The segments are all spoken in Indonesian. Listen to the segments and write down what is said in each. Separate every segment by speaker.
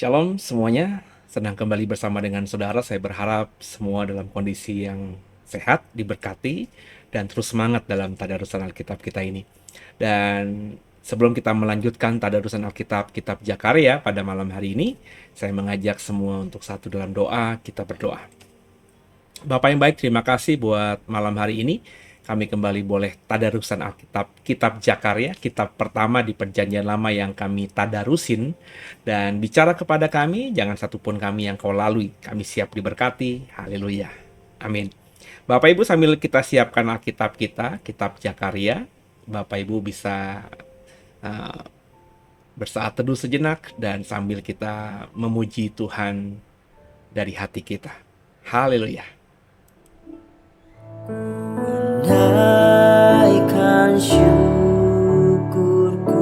Speaker 1: Shalom semuanya, senang kembali bersama dengan saudara. Saya berharap semua dalam kondisi yang sehat, diberkati, dan terus semangat dalam tadarusan Alkitab kita ini. Dan sebelum kita melanjutkan tadarusan Alkitab, Kitab Zakaria pada malam hari ini, saya mengajak semua untuk satu dalam doa, kita berdoa. Bapak yang baik, terima kasih buat malam hari ini. Kami kembali boleh tadarusan Alkitab, Kitab Zakaria, kitab pertama di Perjanjian Lama yang kami tadarusin. Dan bicara kepada kami, jangan satupun kami yang kau lalui. Kami siap diberkati. Haleluya. Amin. Bapak Ibu, sambil kita siapkan Alkitab kita, Kitab Zakaria, Bapak Ibu bisa uh, bersaat teduh sejenak dan sambil kita memuji Tuhan dari hati kita. Haleluya.
Speaker 2: Naikkan syukurku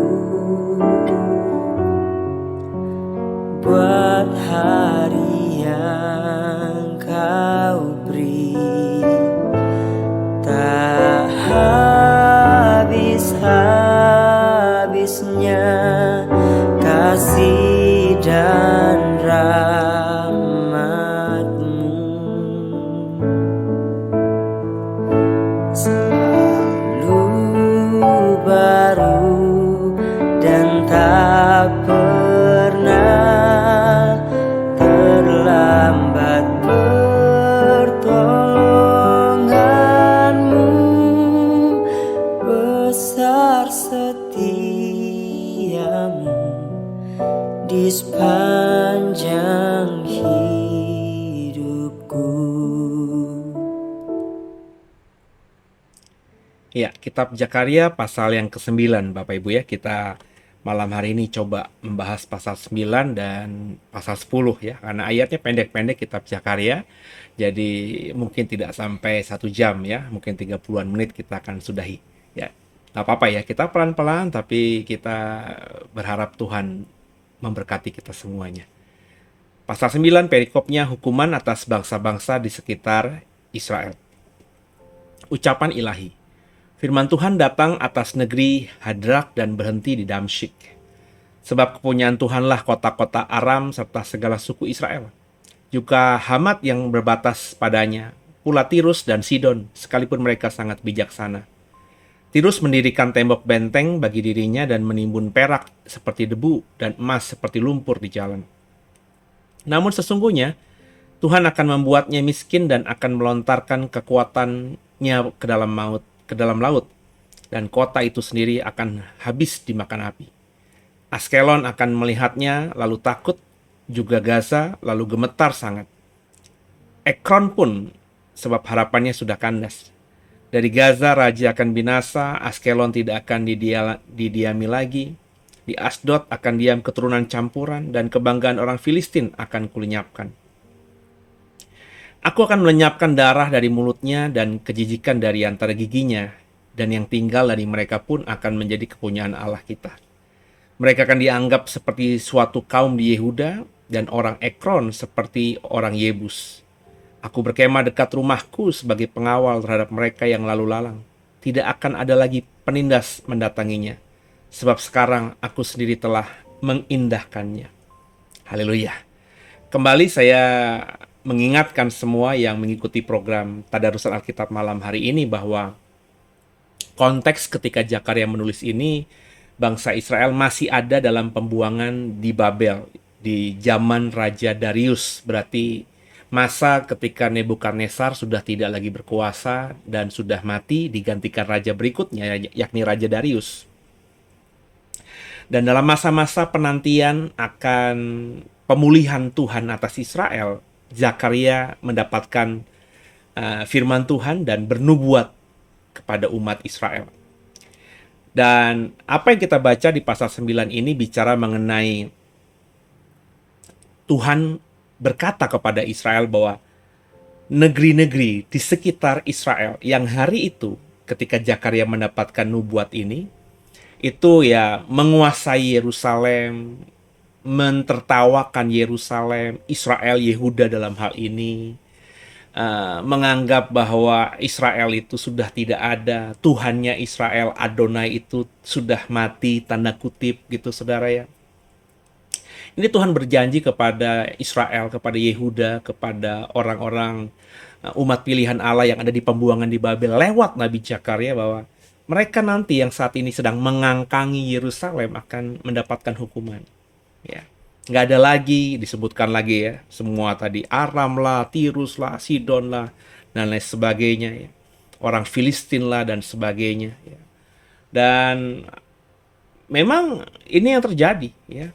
Speaker 2: buat hari yang kau beri, tak habis-habisnya kasih dan rahmat-Mu. Selalu baru dan tak pernah terlambat pertolongan-Mu, besar setia-Mu di sepanjang hidupku.
Speaker 1: Ya, Kitab Zakaria pasal yang ke-9, Bapak Ibu ya. Kita malam hari ini coba membahas pasal 9 dan pasal 10 ya. Karena ayatnya pendek-pendek Kitab Zakaria. Jadi mungkin tidak sampai 1 jam ya. Mungkin 30-an menit kita akan sudahi. Ya, nggak apa-apa ya. Kita pelan-pelan tapi kita berharap Tuhan memberkati kita semuanya. Pasal 9 perikopnya hukuman atas bangsa-bangsa di sekitar Israel. Ucapan ilahi. Firman Tuhan datang atas negeri Hadrak dan berhenti di Damsyik. Sebab kepunyaan Tuhanlah kota-kota Aram serta segala suku Israel. Juga Hamat yang berbatas padanya, pula Tirus dan Sidon, sekalipun mereka sangat bijaksana. Tirus mendirikan tembok benteng bagi dirinya dan menimbun perak seperti debu dan emas seperti lumpur di jalan. Namun sesungguhnya, Tuhan akan membuatnya miskin dan akan melontarkan kekuatannya ke dalam laut, dan kota itu sendiri akan habis dimakan api. Askelon akan melihatnya, lalu takut, juga Gaza, lalu gemetar sangat. Ekron pun, sebab harapannya sudah kandas. Dari Gaza raja akan binasa, Askelon tidak akan didiami lagi. Di Asdod akan diam keturunan campuran, dan kebanggaan orang Filistin akan kulenyapkan. Aku akan melenyapkan darah dari mulutnya dan kejijikan dari antara giginya, dan yang tinggal dari mereka pun akan menjadi kepunyaan Allah kita. Mereka akan dianggap seperti suatu kaum di Yehuda, dan orang Ekron seperti orang Yebus. Aku berkemah dekat rumahku sebagai pengawal terhadap mereka yang lalu lalang. Tidak akan ada lagi penindas mendatanginya, sebab sekarang aku sendiri telah mengindahkannya. Haleluya. Kembali saya mengingatkan semua yang mengikuti program Tadarusan Alkitab malam hari ini bahwa konteks ketika Zakaria menulis ini, bangsa Israel masih ada dalam pembuangan di Babel di zaman Raja Darius. Berarti masa ketika Nebukadnezar sudah tidak lagi berkuasa dan sudah mati, digantikan raja berikutnya yakni Raja Darius. Dan dalam masa-masa penantian akan pemulihan Tuhan atas Israel, Zakaria mendapatkan firman Tuhan dan bernubuat kepada umat Israel. Dan apa yang kita baca di pasal 9 ini bicara mengenai Tuhan berkata kepada Israel bahwa negeri-negeri di sekitar Israel yang hari itu ketika Zakaria mendapatkan nubuat ini, itu ya menguasai Yerusalem, mentertawakan Yerusalem, Israel, Yehuda dalam hal ini, menganggap bahwa Israel itu sudah tidak ada, Tuhannya Israel, Adonai itu sudah mati, tanda kutip gitu saudara ya. Ini Tuhan berjanji kepada Israel, kepada Yehuda, kepada orang-orang umat pilihan Allah yang ada di pembuangan di Babel lewat Nabi Zakaria bahwa mereka nanti yang saat ini sedang mengangkangi Yerusalem akan mendapatkan hukuman. Ya, nggak ada lagi disebutkan lagi ya semua tadi Aram lah, Tirus lah, Sidon lah dan lain sebagainya ya. Orang Filistin lah dan sebagainya ya. Dan memang ini yang terjadi ya.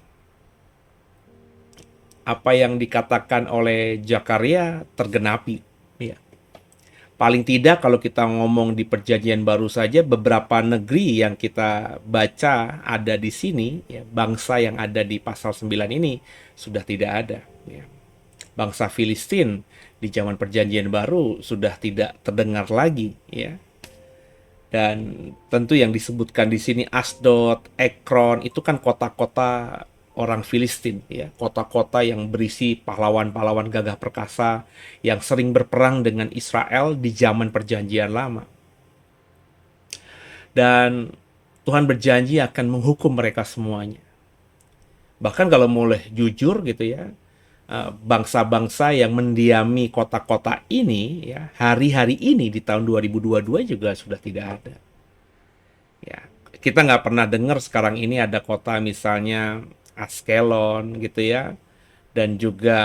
Speaker 1: Apa yang dikatakan oleh Zakaria tergenapi ya. Paling tidak kalau kita ngomong di perjanjian baru saja beberapa negeri yang kita baca ada di sini ya, bangsa yang ada di pasal 9 ini sudah tidak ada ya. Bangsa Filistin di zaman perjanjian baru sudah tidak terdengar lagi ya. Dan tentu yang disebutkan di sini Asdod, Ekron itu kan kota-kota orang Filistin ya, kota-kota yang berisi pahlawan-pahlawan gagah perkasa yang sering berperang dengan Israel di zaman perjanjian lama. Dan Tuhan berjanji akan menghukum mereka semuanya. Bahkan kalau boleh jujur gitu ya, bangsa-bangsa yang mendiami kota-kota ini ya, hari-hari ini di tahun 2022 juga sudah tidak ada. Ya, kita nggak pernah dengar sekarang ini ada kota misalnya Askelon gitu ya, dan juga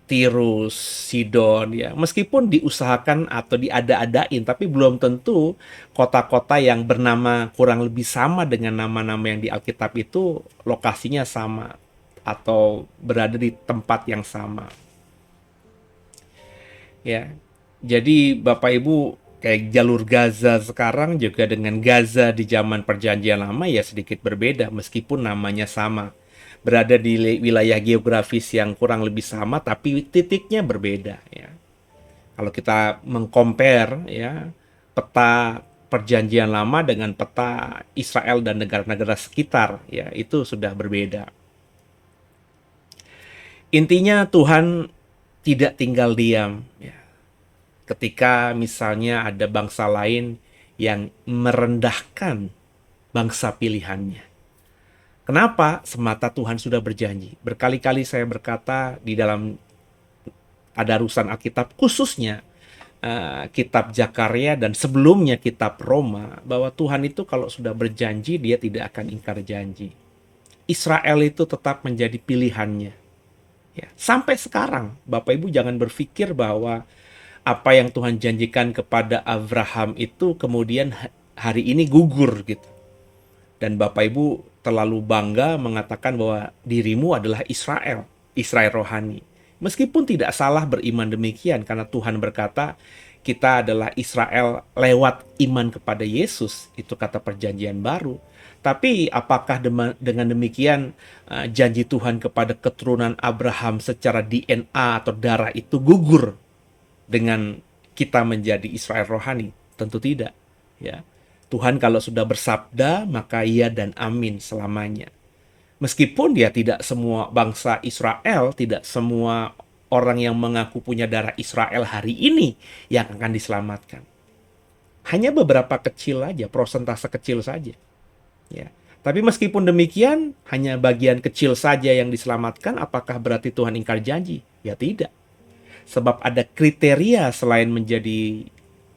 Speaker 1: Tirus, Sidon ya. Meskipun diusahakan atau diada-adain, tapi belum tentu kota-kota yang bernama kurang lebih sama dengan nama-nama yang di Alkitab itu lokasinya sama atau berada di tempat yang sama. Ya. Jadi Bapak Ibu kayak jalur Gaza sekarang juga dengan Gaza di zaman perjanjian lama ya sedikit berbeda meskipun namanya sama. Berada di wilayah geografis yang kurang lebih sama tapi titiknya berbeda ya. Kalau kita mengcompare ya peta perjanjian lama dengan peta Israel dan negara-negara sekitar ya itu sudah berbeda. Intinya Tuhan tidak tinggal diam ya. Ketika misalnya ada bangsa lain yang merendahkan bangsa pilihannya. Kenapa? Semata Tuhan sudah berjanji. Berkali-kali saya berkata di dalam tadarusan Alkitab, khususnya kitab Zakaria dan sebelumnya kitab Roma, bahwa Tuhan itu kalau sudah berjanji, dia tidak akan ingkar janji. Israel itu tetap menjadi pilihannya. Ya, sampai sekarang, Bapak Ibu jangan berpikir bahwa apa yang Tuhan janjikan kepada Abraham itu kemudian hari ini gugur gitu. Dan Bapak Ibu terlalu bangga mengatakan bahwa dirimu adalah Israel, Israel rohani. Meskipun tidak salah beriman demikian karena Tuhan berkata kita adalah Israel lewat iman kepada Yesus, itu kata perjanjian baru. Tapi apakah dengan demikian janji Tuhan kepada keturunan Abraham secara DNA atau darah itu gugur dengan kita menjadi Israel rohani? Tentu tidak ya. Tuhan kalau sudah bersabda maka iya dan amin selamanya. Meskipun dia tidak semua bangsa Israel, tidak semua orang yang mengaku punya darah Israel hari ini yang akan diselamatkan. Hanya beberapa kecil aja, prosentase kecil saja. Ya. Tapi meskipun demikian, hanya bagian kecil saja yang diselamatkan, apakah berarti Tuhan ingkar janji? Ya tidak. Sebab ada kriteria selain menjadi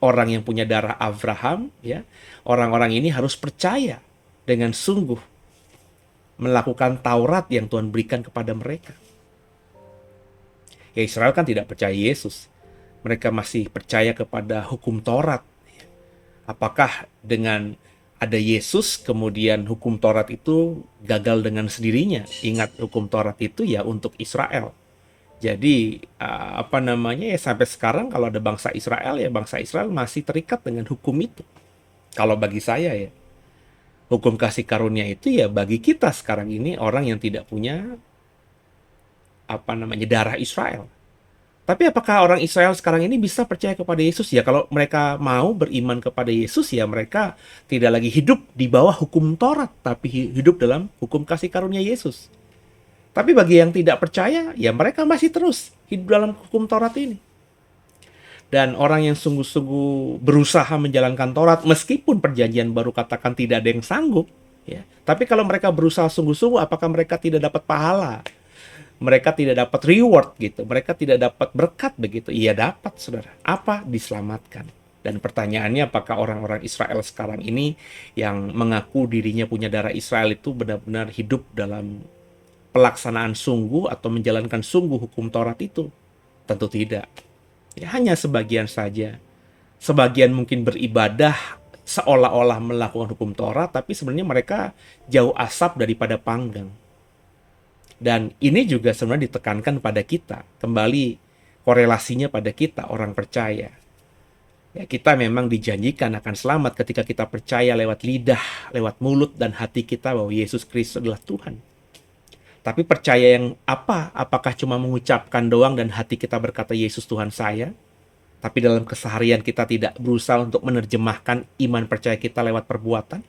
Speaker 1: orang yang punya darah Abraham, ya, orang-orang ini harus percaya dengan sungguh melakukan Taurat yang Tuhan berikan kepada mereka. Ya Israel kan tidak percaya Yesus. Mereka masih percaya kepada hukum Taurat. Apakah dengan ada Yesus kemudian hukum Taurat itu gagal dengan sendirinya? Ingat hukum Taurat itu ya untuk Israel. Jadi ya sampai sekarang kalau ada bangsa Israel ya bangsa Israel masih terikat dengan hukum itu. Kalau bagi saya ya, hukum kasih karunia itu ya bagi kita sekarang ini orang yang tidak punya darah Israel. Tapi apakah orang Israel sekarang ini bisa percaya kepada Yesus? Ya kalau mereka mau beriman kepada Yesus ya mereka tidak lagi hidup di bawah hukum Taurat, tapi hidup dalam hukum kasih karunia Yesus. Tapi bagi yang tidak percaya, ya mereka masih terus hidup dalam hukum Taurat ini. Dan orang yang sungguh-sungguh berusaha menjalankan Taurat, meskipun perjanjian baru katakan tidak ada yang sanggup, ya. Tapi kalau mereka berusaha sungguh-sungguh, apakah mereka tidak dapat pahala? Mereka tidak dapat reward gitu, mereka tidak dapat berkat begitu. Iya dapat, saudara. Apa? Diselamatkan. Dan pertanyaannya apakah orang-orang Israel sekarang ini yang mengaku dirinya punya darah Israel itu benar-benar hidup dalam pelaksanaan sungguh atau menjalankan sungguh hukum Taurat itu? Tentu tidak. Ya, hanya sebagian saja. Sebagian mungkin beribadah seolah-olah melakukan hukum Taurat, tapi sebenarnya mereka jauh asap daripada panggang. Dan ini juga sebenarnya ditekankan pada kita. Kembali korelasinya pada kita, orang percaya. Ya, kita memang dijanjikan akan selamat ketika kita percaya lewat lidah, lewat mulut, dan hati kita bahwa Yesus Kristus adalah Tuhan. Tapi percaya yang apa? Apakah cuma mengucapkan doang dan hati kita berkata Yesus Tuhan saya? Tapi dalam keseharian kita tidak berusaha untuk menerjemahkan iman percaya kita lewat perbuatan?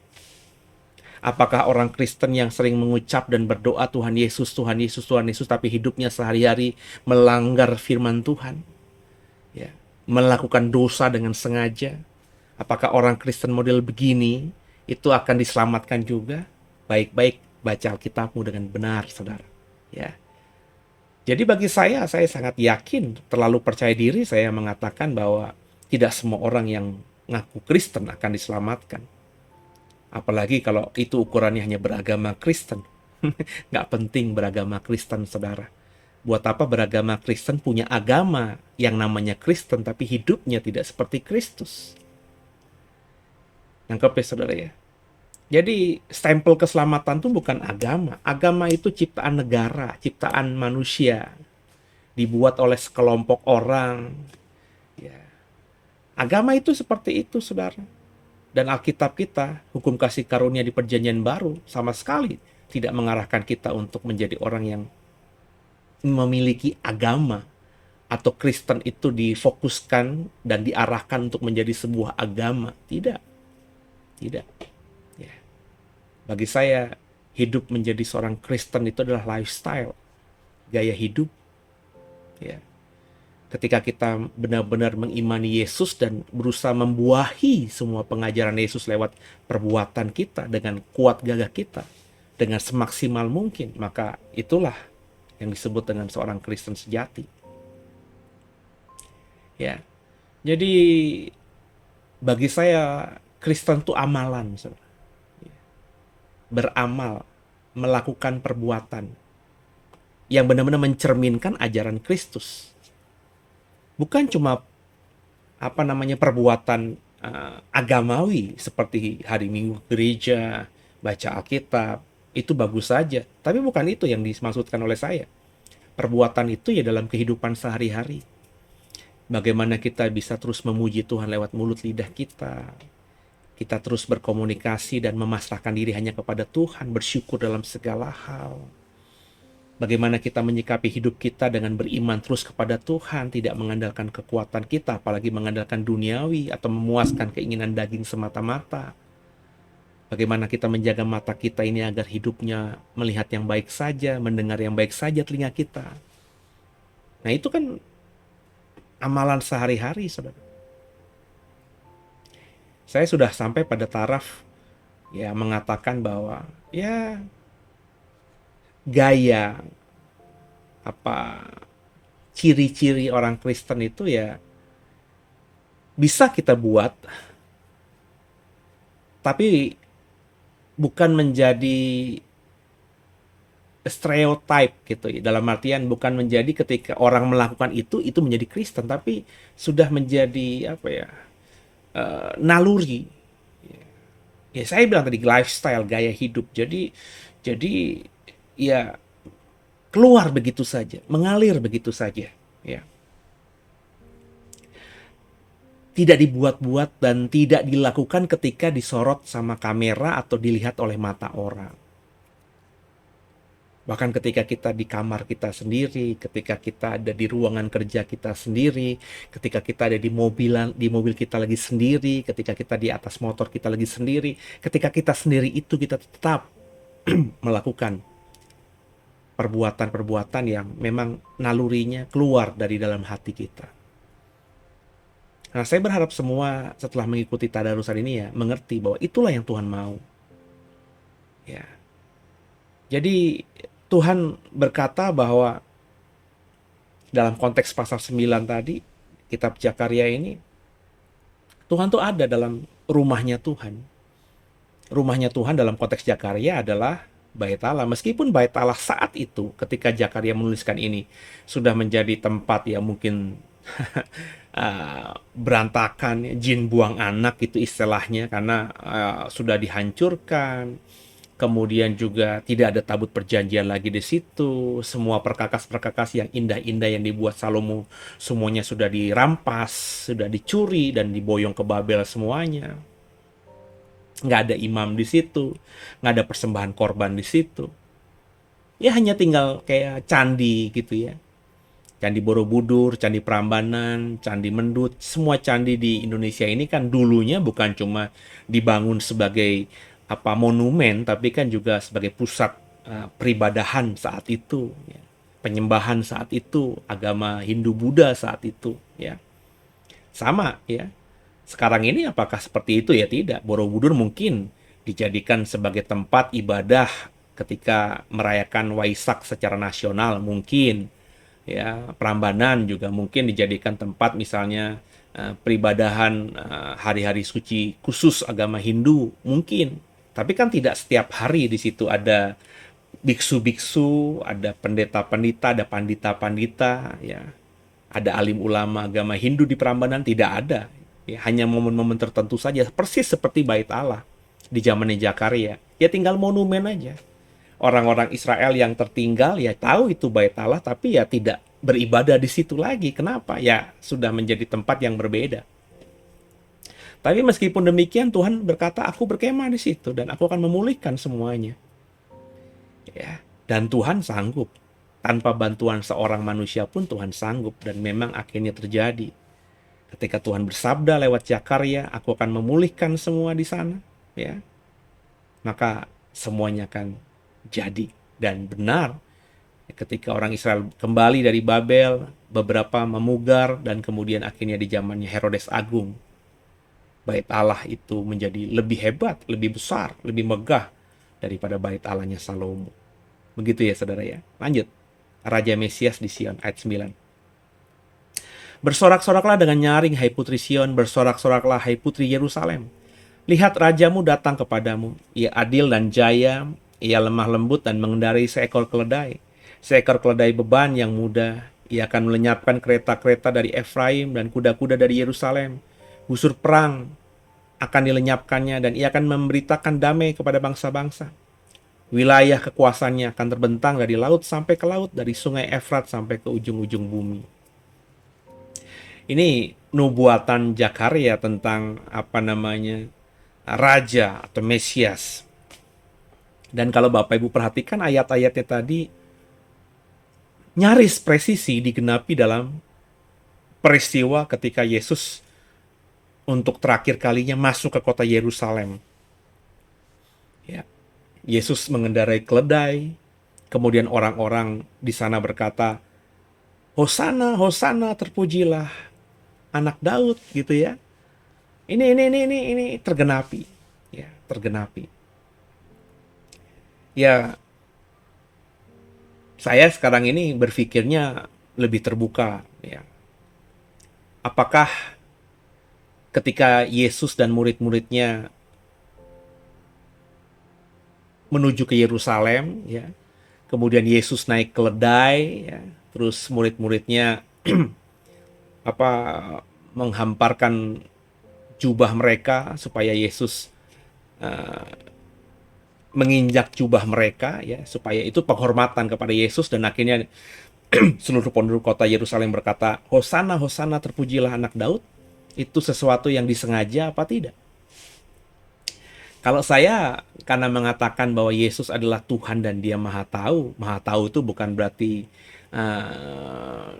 Speaker 1: Apakah orang Kristen yang sering mengucap dan berdoa Tuhan Yesus, Tuhan Yesus, Tuhan Yesus, tapi hidupnya sehari-hari melanggar firman Tuhan? Ya, melakukan dosa dengan sengaja? Apakah orang Kristen model begini itu akan diselamatkan juga? Baik-baik baca Alkitabmu dengan benar, saudara. Ya. Jadi bagi saya sangat yakin, terlalu percaya diri saya mengatakan bahwa tidak semua orang yang ngaku Kristen akan diselamatkan. Apalagi kalau itu ukurannya hanya beragama Kristen. Nggak penting beragama Kristen, saudara. Buat apa beragama Kristen punya agama yang namanya Kristen, tapi hidupnya tidak seperti Kristus? Nangkep ya, saudara ya? Jadi stempel keselamatan itu bukan agama. Agama itu ciptaan negara, ciptaan manusia. Dibuat oleh sekelompok orang. Ya. Agama itu seperti itu, saudara. Dan Alkitab kita, hukum kasih karunia di perjanjian baru, sama sekali tidak mengarahkan kita untuk menjadi orang yang memiliki agama. Atau Kristen itu difokuskan dan diarahkan untuk menjadi sebuah agama. Tidak. Tidak. Ya. Bagi saya, hidup menjadi seorang Kristen itu adalah lifestyle. Gaya hidup. Ya. Ketika kita benar-benar mengimani Yesus dan berusaha membuahi semua pengajaran Yesus lewat perbuatan kita dengan kuat gagah kita, dengan semaksimal mungkin, maka itulah yang disebut dengan seorang Kristen sejati. Ya, jadi bagi saya Kristen itu amalan, saudara. Beramal, melakukan perbuatan yang benar-benar mencerminkan ajaran Kristus. Bukan cuma perbuatan agamawi seperti hari Minggu gereja, baca Alkitab, itu bagus saja. Tapi bukan itu yang dimaksudkan oleh saya. Perbuatan itu ya dalam kehidupan sehari-hari. Bagaimana kita bisa terus memuji Tuhan lewat mulut lidah kita. Kita terus berkomunikasi dan memasrahkan diri hanya kepada Tuhan, bersyukur dalam segala hal. Bagaimana kita menyikapi hidup kita dengan beriman terus kepada Tuhan, tidak mengandalkan kekuatan kita, apalagi mengandalkan duniawi atau memuaskan keinginan daging semata-mata. Bagaimana kita menjaga mata kita ini agar hidupnya melihat yang baik saja, mendengar yang baik saja telinga kita. Nah itu kan amalan sehari-hari, saudara. Saya sudah sampai pada taraf ya mengatakan bahwa ya gaya ciri-ciri orang Kristen itu ya bisa kita buat, tapi bukan menjadi stereotype gitu ya. Dalam artian bukan menjadi ketika orang melakukan itu menjadi Kristen, tapi sudah menjadi naluri. Ya saya bilang tadi lifestyle, gaya hidup. Jadi ya keluar begitu saja, mengalir begitu saja, ya. tidak dibuat-buat dan tidak dilakukan ketika disorot sama kamera atau dilihat oleh mata orang. Bahkan ketika kita di kamar kita sendiri, ketika kita ada di ruangan kerja kita sendiri, ketika kita ada di mobil kita lagi sendiri, ketika kita di atas motor kita lagi sendiri, ketika kita sendiri itu kita tetap melakukan perbuatan-perbuatan yang memang nalurinya keluar dari dalam hati kita. Nah, saya berharap semua setelah mengikuti tadarusan ini ya mengerti bahwa itulah yang Tuhan mau. Ya. Jadi Tuhan berkata bahwa dalam konteks pasal 9 tadi, kitab Zakaria ini, Tuhan tuh ada dalam rumahnya Tuhan. Rumahnya Tuhan dalam konteks Zakaria adalah Bait Allah. Meskipun Bait Allah saat itu ketika Zakaria menuliskan ini sudah menjadi tempat yang mungkin berantakan, jin buang anak itu istilahnya, karena sudah dihancurkan. Kemudian juga tidak ada tabut perjanjian lagi di situ. Semua perkakas-perkakas yang indah-indah yang dibuat Salomo semuanya sudah dirampas, sudah dicuri dan diboyong ke Babel semuanya. Nggak ada imam di situ, nggak ada persembahan korban di situ. Ya hanya tinggal kayak candi gitu ya. Candi Borobudur, Candi Prambanan, Candi Mendut, semua candi di Indonesia ini kan dulunya bukan cuma dibangun sebagai monumen, tapi kan juga sebagai pusat peribadahan saat itu, ya. Penyembahan saat itu, agama Hindu Buddha saat itu, ya. Sama, ya. Sekarang ini apakah seperti itu? Ya tidak. Borobudur mungkin dijadikan sebagai tempat ibadah ketika merayakan Waisak secara nasional, mungkin. Ya, Prambanan juga mungkin dijadikan tempat misalnya peribadahan hari-hari suci khusus agama Hindu, mungkin. Tapi kan tidak setiap hari di situ ada biksu-biksu, ada pendeta-pendeta, ada pandita-pandita, ya. Ada alim ulama agama Hindu di Prambanan, tidak ada. Ya, hanya momen-momen tertentu saja, persis seperti Bait Allah di zamannya Zakaria. Ya tinggal monumen aja. Orang-orang Israel yang tertinggal ya tahu itu Bait Allah, tapi ya tidak beribadah di situ lagi. Kenapa? Ya sudah menjadi tempat yang berbeda. Tapi meskipun demikian Tuhan berkata, aku berkemah di situ dan aku akan memulihkan semuanya. Ya, dan Tuhan sanggup. Tanpa bantuan seorang manusia pun Tuhan sanggup, dan memang akhirnya terjadi. Ketika Tuhan bersabda lewat Zakaria, aku akan memulihkan semua di sana, ya. Maka semuanya akan jadi dan benar. Ketika orang Israel kembali dari Babel, beberapa memugar dan kemudian akhirnya di zamannya Herodes Agung, Bait Allah itu menjadi lebih hebat, lebih besar, lebih megah daripada Bait Allahnya Salomo. Begitu ya saudara ya. Lanjut. Raja Mesias di Sion ayat 9. Bersorak-soraklah dengan nyaring hai putri Sion, bersorak-soraklah hai putri Yerusalem. Lihat rajamu datang kepadamu, ia adil dan jaya, ia lemah lembut dan mengendarai seekor keledai. Seekor keledai beban yang muda, ia akan melenyapkan kereta-kereta dari Efraim dan kuda-kuda dari Yerusalem. Busur perang akan dilenyapkannya dan ia akan memberitakan damai kepada bangsa-bangsa. Wilayah kekuasaannya akan terbentang dari laut sampai ke laut, dari sungai Efrat sampai ke ujung-ujung bumi. Ini nubuatan Zakaria tentang raja atau Mesias. Dan kalau Bapak Ibu perhatikan ayat-ayatnya tadi nyaris presisi digenapi dalam peristiwa ketika Yesus untuk terakhir kalinya masuk ke kota Yerusalem. Ya. Yesus mengendarai keledai, kemudian orang-orang di sana berkata, Hosana, Hosana, terpujilah anak Daud, gitu ya. Ini tergenapi, ya, tergenapi. Ya, saya sekarang ini berpikirnya lebih terbuka, ya. Apakah ketika Yesus dan murid-muridnya menuju ke Yerusalem, ya, kemudian Yesus naik keledai, ya, terus murid-muridnya menghamparkan jubah mereka supaya Yesus menginjak jubah mereka, ya, supaya itu penghormatan kepada Yesus, dan akhirnya seluruh penduduk kota Yerusalem berkata, Hosana, Hosana, terpujilah anak Daud. Itu sesuatu yang disengaja apa tidak? Kalau saya karena mengatakan bahwa Yesus adalah Tuhan dan Dia Maha Tahu itu bukan berarti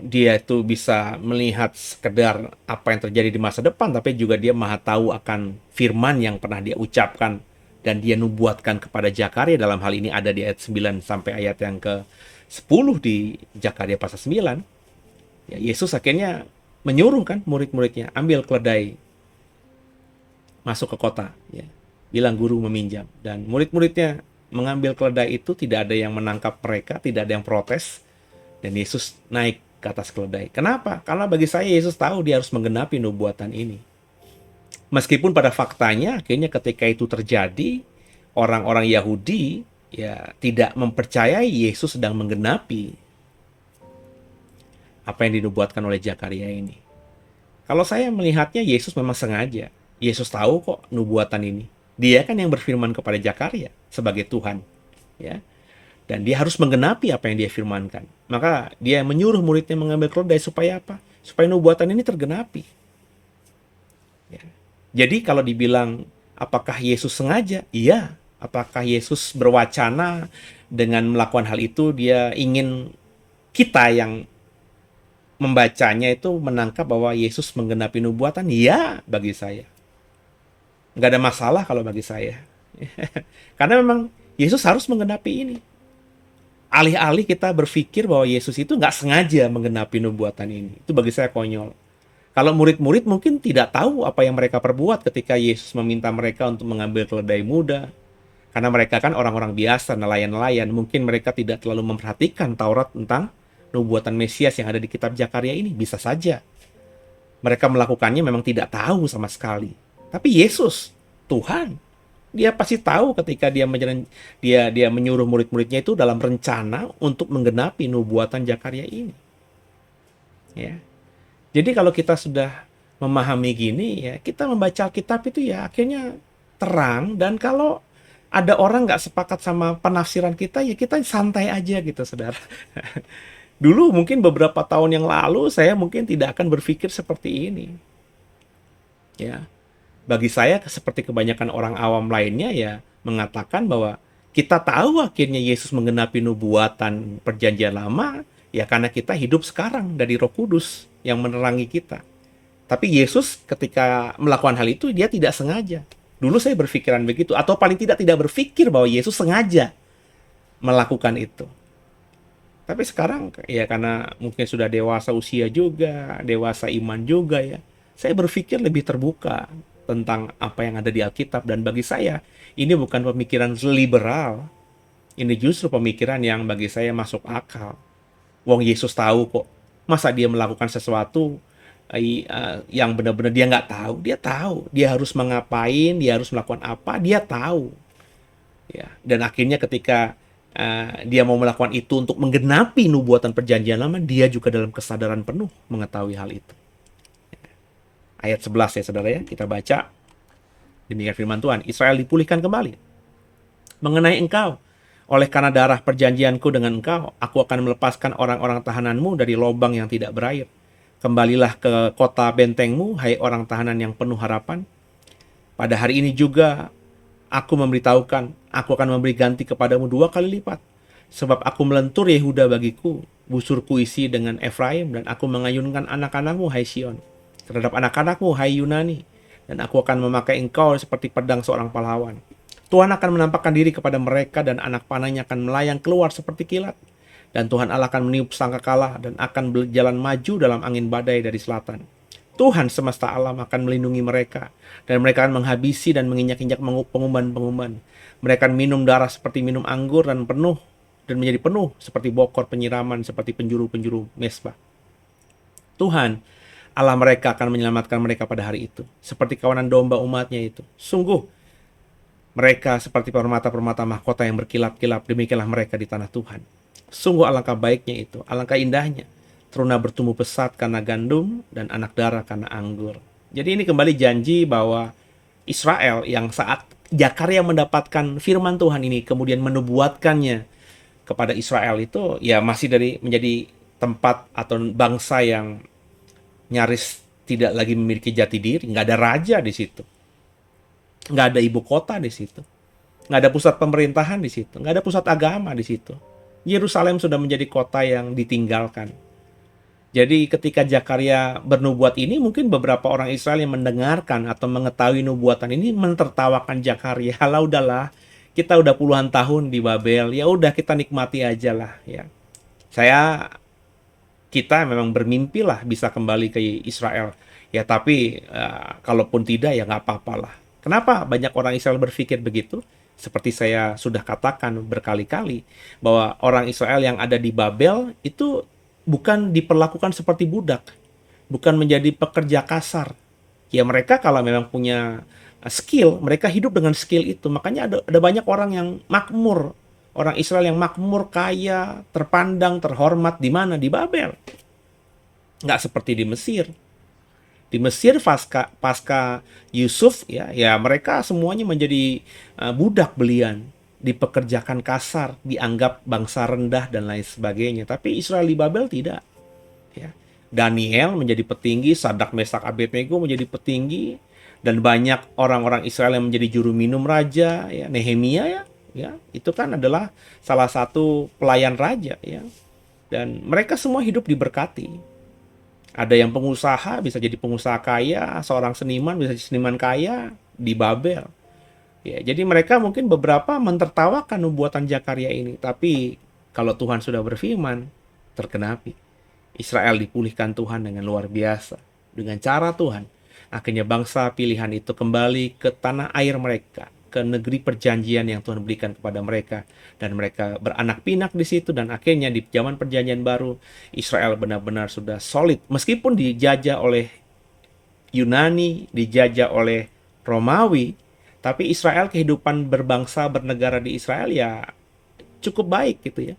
Speaker 1: Dia itu bisa melihat sekedar apa yang terjadi di masa depan, tapi juga Dia Maha Tahu akan firman yang pernah Dia ucapkan dan Dia nubuatkan kepada Zakaria. Dalam hal ini ada di ayat 9 sampai ayat yang ke-10 di Zakaria pasal 9. Ya, Yesus akhirnya menyuruh kan murid-muridnya, ambil keledai, masuk ke kota, ya, bilang guru meminjam. Dan murid-muridnya mengambil keledai itu, tidak ada yang menangkap mereka, tidak ada yang protes. Dan Yesus naik ke atas keledai. Kenapa? Karena bagi saya Yesus tahu Dia harus menggenapi nubuatan ini. Meskipun pada faktanya akhirnya ketika itu terjadi, orang-orang Yahudi ya tidak mempercayai Yesus sedang menggenapi apa yang dinubuatkan oleh Zakaria ini. Kalau saya melihatnya Yesus memang sengaja. Yesus tahu kok nubuatan ini. Dia kan yang berfirman kepada Zakaria sebagai Tuhan, ya. Dan dia harus menggenapi apa yang dia firmankan. Maka dia menyuruh muridnya mengambil keledai supaya apa? Supaya nubuatan ini tergenapi. Ya. Jadi kalau dibilang apakah Yesus sengaja? Iya. Apakah Yesus berwacana dengan melakukan hal itu dia ingin kita yang membacanya itu menangkap bahwa Yesus menggenapi nubuatan? Iya, bagi saya. Nggak ada masalah kalau bagi saya. Karena memang Yesus harus menggenapi ini. Alih-alih kita berpikir bahwa Yesus itu nggak sengaja menggenapi nubuatan ini. Itu bagi saya konyol. Kalau murid-murid mungkin tidak tahu apa yang mereka perbuat ketika Yesus meminta mereka untuk mengambil keledai muda. Karena mereka kan orang-orang biasa, nelayan-nelayan. Mungkin mereka tidak terlalu memperhatikan Taurat tentang nubuatan Mesias yang ada di kitab Zakaria ini. Bisa saja mereka melakukannya memang tidak tahu sama sekali. Tapi Yesus, Tuhan, Dia pasti tahu ketika dia menyuruh murid-muridnya itu dalam rencana untuk menggenapi nubuatan Zakaria ini. Ya. Jadi kalau kita sudah memahami gini, ya kita membaca Alkitab itu ya akhirnya terang. Dan kalau ada orang nggak sepakat sama penafsiran kita, ya kita santai aja gitu, saudara. Dulu mungkin beberapa tahun yang lalu saya mungkin tidak akan berpikir seperti ini. Ya. Bagi saya seperti kebanyakan orang awam lainnya ya mengatakan bahwa kita tahu akhirnya Yesus menggenapi nubuatan perjanjian lama ya karena kita hidup sekarang dari Roh Kudus yang menerangi kita. Tapi Yesus ketika melakukan hal itu dia tidak sengaja. Dulu saya berpikiran begitu, atau paling tidak berpikir bahwa Yesus sengaja melakukan itu. Tapi sekarang ya karena mungkin sudah dewasa usia juga, dewasa iman juga ya, saya berpikir lebih terbuka tentang apa yang ada di Alkitab. Dan bagi saya ini bukan pemikiran liberal, ini justru pemikiran yang bagi saya masuk akal. Wong Yesus tahu kok, masa dia melakukan sesuatu yang benar-benar dia nggak tahu? Dia tahu, dia harus mengapain, dia harus melakukan apa, dia tahu. Ya, dan akhirnya ketika dia mau melakukan itu untuk menggenapi nubuatan perjanjian lama, dia juga dalam kesadaran penuh mengetahui hal itu. Ayat 11 ya saudara ya, kita baca. Demikian firman Tuhan, Israel dipulihkan kembali. Mengenai engkau, oleh karena darah perjanjianku dengan engkau, aku akan melepaskan orang-orang tahananmu dari lobang yang tidak berair. Kembalilah ke kota bentengmu, hai orang tahanan yang penuh harapan. Pada hari ini juga aku memberitahukan, aku akan memberi ganti kepadamu 2 kali lipat. Sebab aku melentur Yehuda bagiku, busurku isi dengan Efraim, dan aku mengayunkan anak-anakmu, hai Sion, terhadap anak-anakmu, hai Yunani, dan aku akan memakai engkau seperti pedang seorang pahlawan. Tuhan akan menampakkan diri kepada mereka, dan anak panahnya akan melayang keluar seperti kilat. Dan Tuhan Allah akan meniup sangkakala, dan akan berjalan maju dalam angin badai dari selatan. Tuhan semesta alam akan melindungi mereka, dan mereka akan menghabisi dan menginjak-injak pengumban-pengumban. Mereka akan minum darah seperti minum anggur, dan menjadi penuh seperti bokor penyiraman, seperti penjuru-penjuru mesbah. Tuhan Allah mereka akan menyelamatkan mereka pada hari itu, seperti kawanan domba umatnya itu. Sungguh, mereka seperti permata-permata mahkota yang berkilap-kilap, demikianlah mereka di tanah Tuhan. Sungguh alangkah baiknya itu, alangkah indahnya. Teruna bertumbuh pesat karena gandum, dan anak darah karena anggur. Jadi ini kembali janji bahwa Israel yang saat Zakaria mendapatkan firman Tuhan ini, kemudian menubuatkannya kepada Israel itu, ya masih menjadi tempat atau bangsa yang nyaris tidak lagi memiliki jati diri, nggak ada raja di situ, nggak ada ibu kota di situ, nggak ada pusat pemerintahan di situ, nggak ada pusat agama di situ. Yerusalem sudah menjadi kota yang ditinggalkan. Jadi ketika Zakaria bernubuat ini, mungkin beberapa orang Israel yang mendengarkan atau mengetahui nubuatan ini mentertawakan Zakaria. Lah udahlah, kita udah puluhan tahun di Babel, ya udah kita nikmati aja lah ya. Saya kita memang bermimpi lah bisa kembali ke Israel. Ya tapi kalaupun tidak ya nggak apa-apa lah. Kenapa banyak orang Israel berpikir begitu? Seperti saya sudah katakan berkali-kali, bahwa orang Israel yang ada di Babel itu bukan diperlakukan seperti budak, bukan menjadi pekerja kasar. Ya mereka kalau memang punya skill, mereka hidup dengan skill itu. Makanya ada banyak orang yang makmur, orang Israel yang makmur, kaya, terpandang, terhormat di mana? Di Babel. Nggak seperti di Mesir. Di Mesir pasca Yusuf ya mereka semuanya menjadi budak belian, dipekerjakan kasar, dianggap bangsa rendah dan lain sebagainya. Tapi Israel di Babel tidak. Ya. Daniel menjadi petinggi, Sadak Mesak Abednego menjadi petinggi, dan banyak orang-orang Israel yang menjadi juru minum raja. Ya. Nehemia ya itu kan adalah salah satu pelayan raja ya. Dan mereka semua hidup diberkati. Ada yang pengusaha, bisa jadi pengusaha kaya, seorang seniman bisa jadi seniman kaya di Babel. Ya, jadi mereka mungkin beberapa mentertawakan nubuatan Zakaria ini, tapi kalau Tuhan sudah berfirman, tergenapi. Israel dipulihkan Tuhan dengan luar biasa. Dengan cara Tuhan, akhirnya bangsa pilihan itu kembali ke tanah air mereka, ke negeri perjanjian yang Tuhan berikan kepada mereka, dan mereka beranak pinak di situ. Dan akhirnya di zaman perjanjian baru, Israel benar-benar sudah solid meskipun dijajah oleh Yunani, dijajah oleh Romawi, tapi Israel, kehidupan berbangsa bernegara di Israel ya cukup baik gitu ya.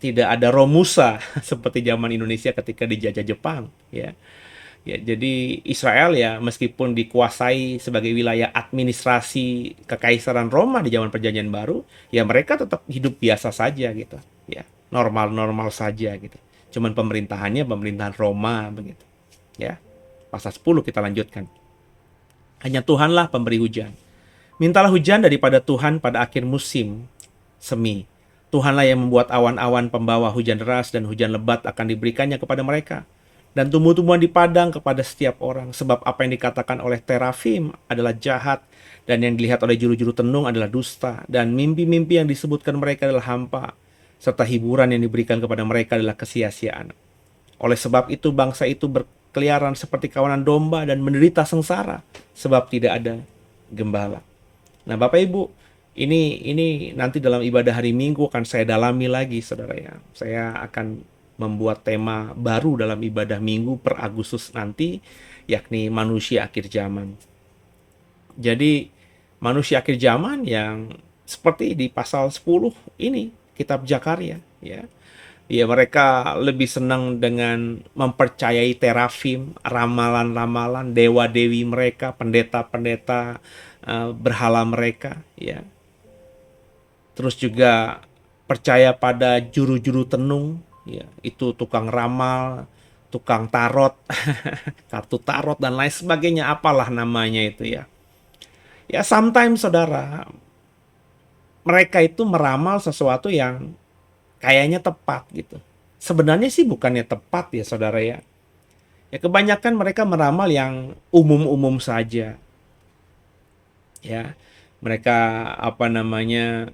Speaker 1: Tidak ada Romusa seperti zaman Indonesia ketika dijajah Jepang ya. Ya, jadi Israel ya meskipun dikuasai sebagai wilayah administrasi Kekaisaran Roma di zaman Perjanjian Baru, ya mereka tetap hidup biasa saja gitu, ya normal-normal saja gitu. Cuman pemerintahannya pemerintahan Roma begitu, ya. Pasal 10 kita lanjutkan. Hanya Tuhanlah pemberi hujan. Mintalah hujan daripada Tuhan pada akhir musim semi. Tuhanlah yang membuat awan-awan pembawa hujan deras, dan hujan lebat akan diberikannya kepada mereka. Dan tumbuh-tumbuhan di padang kepada setiap orang. Sebab apa yang dikatakan oleh terafim adalah jahat, dan yang dilihat oleh juru-juru tenung adalah dusta, dan mimpi-mimpi yang disebutkan mereka adalah hampa, serta hiburan yang diberikan kepada mereka adalah kesia-siaan. Oleh sebab itu bangsa itu berkeliaran seperti kawanan domba dan menderita sengsara, sebab tidak ada gembala. Nah Bapak Ibu, ini nanti dalam ibadah hari Minggu akan saya dalami lagi saudara ya. Saya akan membuat tema baru dalam ibadah Minggu per Agustus nanti, yakni manusia akhir zaman. Jadi manusia akhir zaman yang seperti di pasal 10 ini, kitab Zakaria ya. Ya mereka lebih senang dengan mempercayai terafim, ramalan-ramalan, dewa-dewi mereka, pendeta-pendeta berhala mereka ya. Terus juga percaya pada juru-juru tenung, ya, itu tukang ramal, tukang tarot, kartu tarot dan lain sebagainya, apalah namanya itu ya. Ya sometimes saudara, mereka itu meramal sesuatu yang kayaknya tepat gitu. Sebenarnya sih bukannya tepat ya saudara ya. Ya kebanyakan mereka meramal yang umum-umum saja. Ya, mereka apa namanya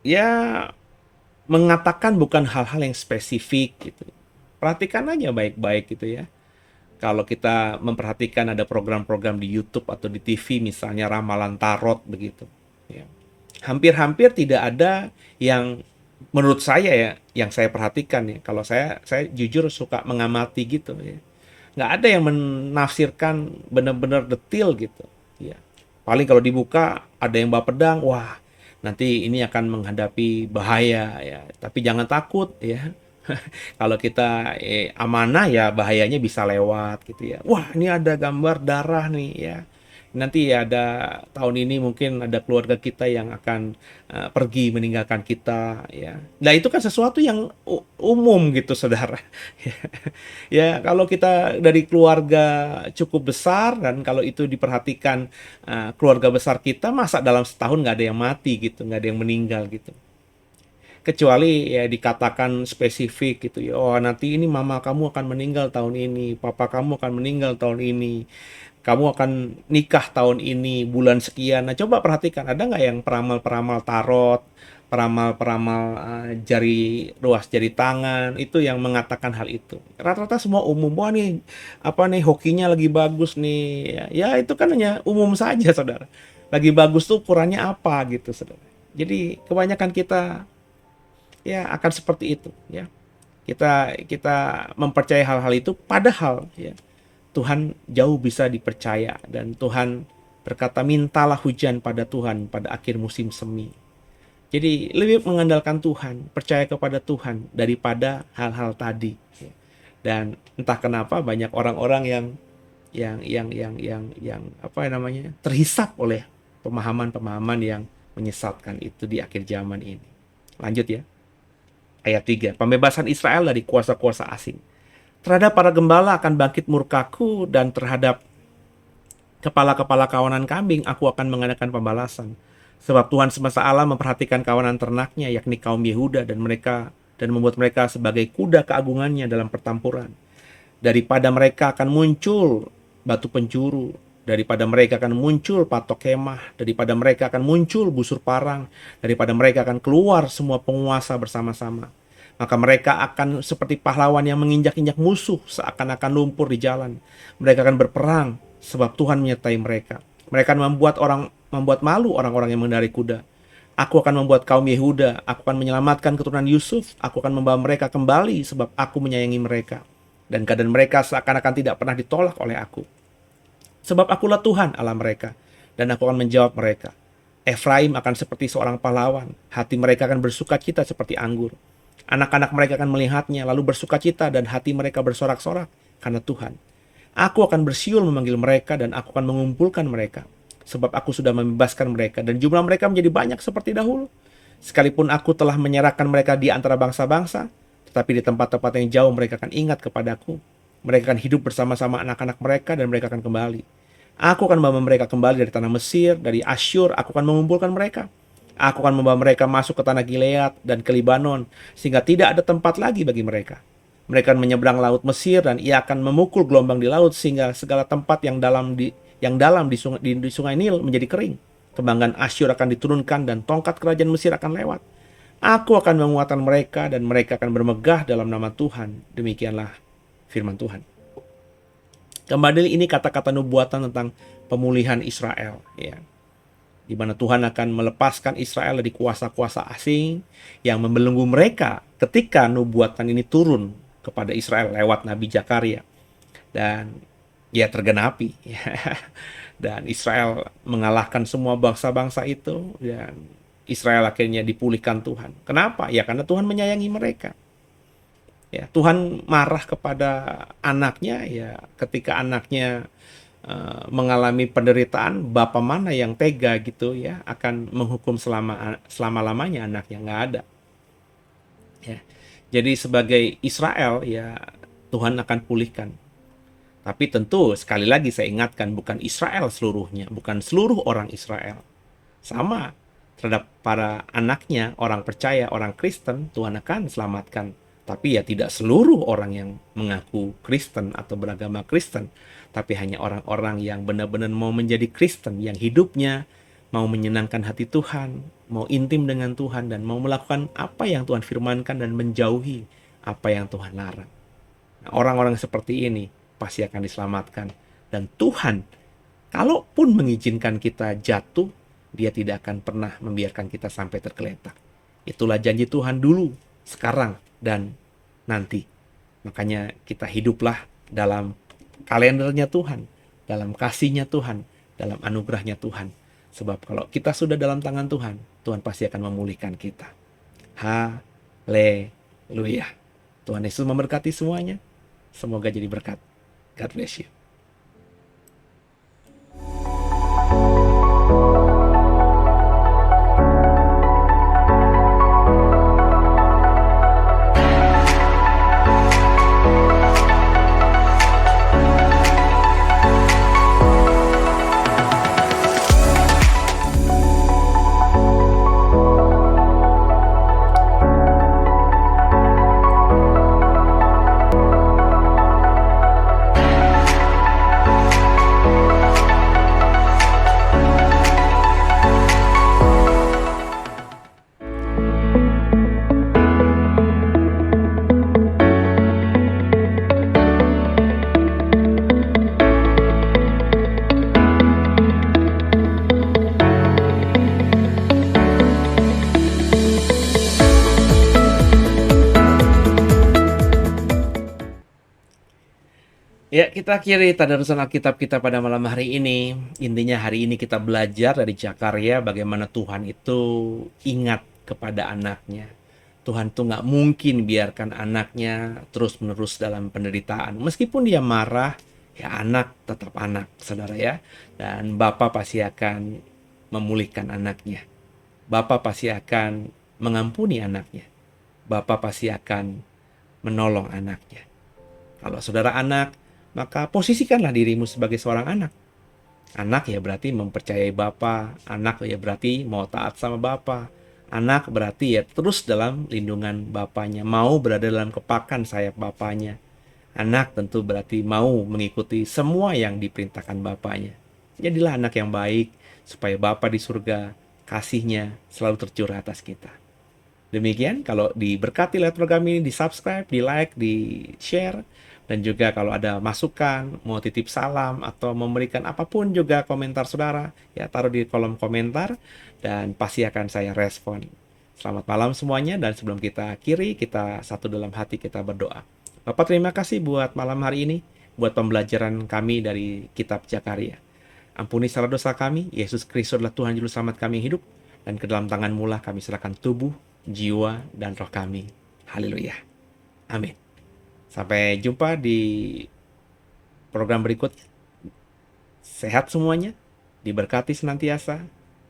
Speaker 1: ya mengatakan bukan hal-hal yang spesifik gitu. Perhatikan aja baik-baik gitu ya. Kalau kita memperhatikan ada program-program di YouTube atau di TV misalnya ramalan tarot begitu. Ya. Hampir-hampir tidak ada yang menurut saya ya, yang saya perhatikan ya. Kalau saya jujur suka mengamati gitu ya. Nggak ada yang menafsirkan benar-benar detail gitu. Ya. Paling kalau dibuka ada yang bawa pedang, wah nanti ini akan menghadapi bahaya ya. Tapi jangan takut ya. Kalau kita amanah ya bahayanya bisa lewat gitu ya. Wah ini ada gambar darah nih ya. Nanti ada tahun ini mungkin ada keluarga kita yang akan pergi meninggalkan kita, ya. Nah itu kan sesuatu yang umum gitu, saudara. Ya kalau kita dari keluarga cukup besar dan kalau itu diperhatikan keluarga besar kita, masa dalam setahun nggak ada yang mati gitu, nggak ada yang meninggal gitu. Kecuali ya dikatakan spesifik gitu ya, oh nanti ini mama kamu akan meninggal tahun ini, papa kamu akan meninggal tahun ini, kamu akan nikah tahun ini bulan sekian. Nah coba perhatikan, ada nggak yang peramal-peramal tarot, peramal-peramal jari ruas jari tangan itu yang mengatakan hal itu. Rata-rata semua umum, wah nih apa nih hokinya lagi bagus nih, ya itu kan hanya umum saja, saudara. Lagi bagus tuh ukurannya apa gitu, saudara. Jadi kebanyakan kita ya akan seperti itu, ya. Kita mempercayai hal-hal itu, padahal ya Tuhan jauh bisa dipercaya, dan Tuhan berkata mintalah hujan pada Tuhan pada akhir musim semi. Jadi lebih mengandalkan Tuhan, percaya kepada Tuhan daripada hal-hal tadi, ya. Dan entah kenapa banyak orang-orang yang apa namanya, terhisap oleh pemahaman-pemahaman yang menyesatkan itu di akhir zaman ini. Lanjut ya. Ayat 3, pembebasan Israel dari kuasa-kuasa asing. Terhadap para gembala akan bangkit murkaku, dan terhadap kepala-kepala kawanan kambing aku akan mengadakan pembalasan. Sebab Tuhan semesta alam memperhatikan kawanan ternaknya, yakni kaum Yehuda, dan membuat mereka sebagai kuda keagungannya dalam pertempuran. Daripada mereka akan muncul batu penjuru, daripada mereka akan muncul patok kemah, daripada mereka akan muncul busur parang, daripada mereka akan keluar semua penguasa bersama-sama. Maka mereka akan seperti pahlawan yang menginjak-injak musuh seakan-akan lumpur di jalan. Mereka akan berperang sebab Tuhan menyertai mereka. Mereka akan membuat malu orang-orang yang mengendarai kuda. Aku akan membuat kaum Yehuda, aku akan menyelamatkan keturunan Yusuf, aku akan membawa mereka kembali sebab aku menyayangi mereka. Dan keadaan mereka seakan-akan tidak pernah ditolak oleh aku. Sebab akulah Tuhan Allah mereka, dan aku akan menjawab mereka. Efraim akan seperti seorang pahlawan, hati mereka akan bersukacita seperti anggur. Anak-anak mereka akan melihatnya, lalu bersukacita, dan hati mereka bersorak-sorak karena Tuhan. Aku akan bersiul memanggil mereka, dan aku akan mengumpulkan mereka. Sebab aku sudah membebaskan mereka, dan jumlah mereka menjadi banyak seperti dahulu. Sekalipun aku telah menyerahkan mereka di antara bangsa-bangsa, tetapi di tempat-tempat yang jauh mereka akan ingat kepadaku. Mereka akan hidup bersama-sama anak-anak mereka, dan mereka akan kembali. Aku akan membawa mereka kembali dari tanah Mesir, dari Asyur, aku akan mengumpulkan mereka. Aku akan membawa mereka masuk ke tanah Gilead dan ke Libanon, sehingga tidak ada tempat lagi bagi mereka. Mereka akan menyeberang laut Mesir, dan ia akan memukul gelombang di laut, sehingga segala tempat yang dalam di sungai Nil menjadi kering. Kebanggaan Asyur akan diturunkan, dan tongkat kerajaan Mesir akan lewat. Aku akan menguatkan mereka, dan mereka akan bermegah dalam nama Tuhan. Demikianlah firman Tuhan. Kembali ini kata-kata nubuatan tentang pemulihan Israel, ya, di mana Tuhan akan melepaskan Israel dari kuasa-kuasa asing yang membelenggu mereka ketika nubuatan ini turun kepada Israel lewat Nabi Zakaria. Dan ya tergenapi. Dan Israel mengalahkan semua bangsa-bangsa itu, dan Israel akhirnya dipulihkan Tuhan. Kenapa? Ya karena Tuhan menyayangi mereka. Ya, Tuhan marah kepada anaknya ya ketika anaknya mengalami penderitaan. Bapa mana yang tega gitu ya akan menghukum selama-lamanya anaknya? Nggak ada. Ya. Jadi sebagai Israel ya Tuhan akan pulihkan. Tapi tentu sekali lagi saya ingatkan, bukan Israel seluruhnya, bukan seluruh orang Israel. Sama terhadap para anaknya, orang percaya, orang Kristen, Tuhan akan selamatkan. Tapi ya tidak seluruh orang yang mengaku Kristen atau beragama Kristen, tapi hanya orang-orang yang benar-benar mau menjadi Kristen, yang hidupnya mau menyenangkan hati Tuhan, mau intim dengan Tuhan, dan mau melakukan apa yang Tuhan firmankan dan menjauhi apa yang Tuhan larang. Nah, orang-orang seperti ini pasti akan diselamatkan. Dan Tuhan, kalaupun mengizinkan kita jatuh, Dia tidak akan pernah membiarkan kita sampai tergeletak. Itulah janji Tuhan dulu, sekarang, dan nanti. Makanya kita hiduplah dalam kalendernya Tuhan, dalam kasihnya Tuhan, dalam anugerahnya Tuhan. Sebab kalau kita sudah dalam tangan Tuhan, Tuhan pasti akan memulihkan kita. Haleluya. Tuhan Yesus memberkati semuanya. Semoga jadi berkat. God bless you. Ya, kita akhiri tadarusan Alkitab kita pada malam hari ini. Intinya hari ini kita belajar dari Jakarya bagaimana Tuhan itu ingat kepada anaknya. Tuhan tuh nggak mungkin biarkan anaknya terus-menerus dalam penderitaan. Meskipun dia marah, ya anak tetap anak, saudara ya. Dan Bapa pasti akan memulihkan anaknya. Bapa pasti akan mengampuni anaknya. Bapa pasti akan menolong anaknya. Kalau saudara anak, maka posisikanlah dirimu sebagai seorang anak. Anak ya berarti mempercayai Bapa, anak ya berarti mau taat sama Bapa. Anak berarti ya terus dalam lindungan Bapanya, mau berada dalam kepakan sayap Bapanya. Anak tentu berarti mau mengikuti semua yang diperintahkan Bapanya. Jadilah anak yang baik, supaya Bapa di surga kasihnya selalu tercurah atas kita. Demikian, kalau diberkati lewat program ini, di-subscribe, di-like, di-share, dan juga kalau ada masukan, mau titip salam, atau memberikan apapun juga komentar saudara, ya taruh di kolom komentar, dan pasti akan saya respon. Selamat malam semuanya, dan sebelum kita akhiri, kita satu dalam hati kita berdoa. Bapak terima kasih buat malam hari ini, buat pembelajaran kami dari Kitab Jakarya. Ampuni salah dosa kami, Yesus Kristus adalah Tuhan Juru Selamat kami hidup, dan ke dalam tangan-Mu lah kami serahkan tubuh, jiwa, dan roh kami. Haleluya. Amin. Sampai jumpa di program berikut. Sehat semuanya, diberkati senantiasa,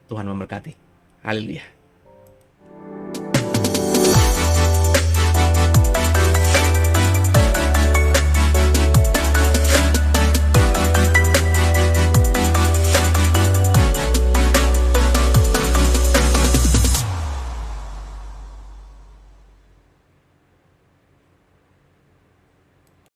Speaker 1: Tuhan memberkati. Haleluya.